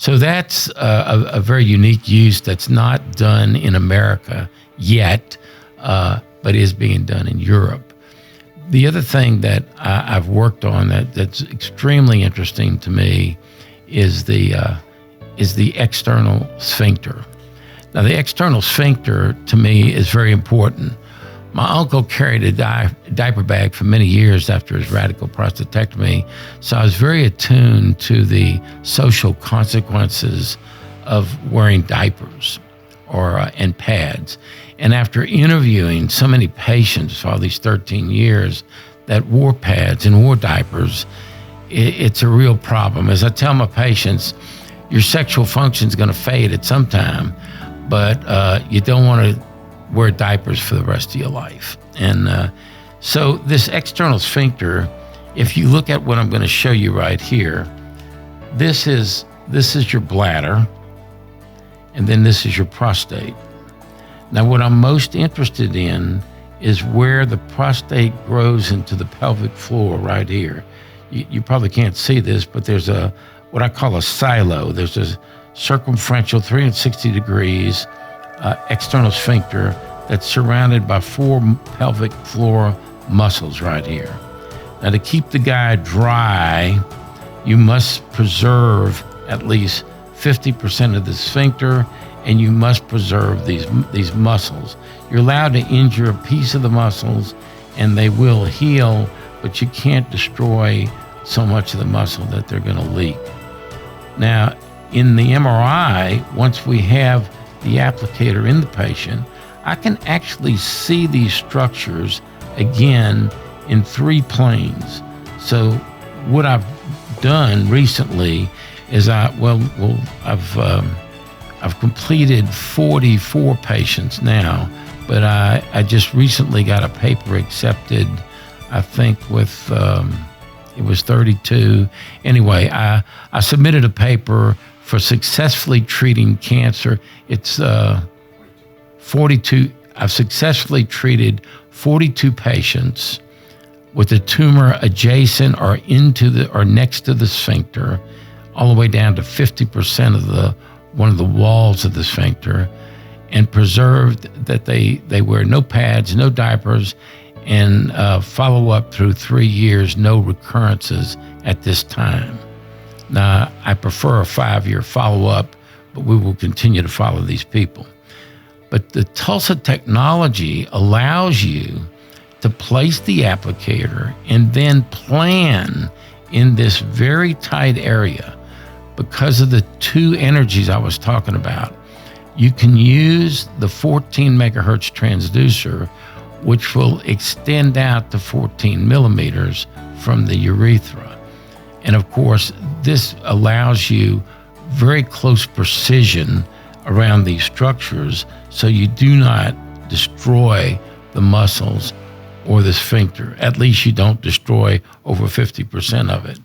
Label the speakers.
Speaker 1: So that's a very unique use that's not done in America yet, but is being done in Europe. The other thing that I've worked on that's extremely interesting to me is the external sphincter. Now, the external sphincter to me is very important. My uncle carried a diaper bag for many years after his radical prostatectomy, so I was very attuned to the social consequences of wearing diapers and pads. And after interviewing so many patients for all these 13 years that wore pads and wore diapers, it's a real problem. As I tell my patients, your sexual function is going to fade at some time, but you don't want to wear diapers for the rest of your life. And so this external sphincter, if you look at what I'm going to show you right here, this is your bladder, and then this is your prostate. Now, what I'm most interested in is where the prostate grows into the pelvic floor right here. You probably can't see this, but there's what I call a silo. There's a circumferential 360 degrees external sphincter that's surrounded by 4 pelvic floor muscles right here. Now, to keep the guy dry, you must preserve at least 50% of the sphincter, and you must preserve these muscles. You're allowed to injure a piece of the muscles, and they will heal, but you can't destroy so much of the muscle that they're going to leak. Now, in the MRI, once we have the applicator in the patient, I can actually see these structures again in 3 planes. So what I've done recently is I've completed 44 patients now, but I just recently got a paper accepted, I think with it was 32. Anyway, I submitted a paper for successfully treating cancer. It's 42. I've successfully treated 42 patients with a tumor adjacent or next to the sphincter, all the way down to 50% of one of the walls of the sphincter, and preserved that they wear no pads, no diapers, and follow up through 3 years, no recurrences at this time. Now, I prefer a 5-year follow-up, but we will continue to follow these people. But the TULSA technology allows you to place the applicator and then plan in this very tight area. Because of the 2 energies I was talking about, you can use the 14 megahertz transducer, which will extend out to 14 millimeters from the urethra. And of course, this allows you very close precision around these structures, so you do not destroy the muscles or the sphincter. At least you don't destroy over 50% of it.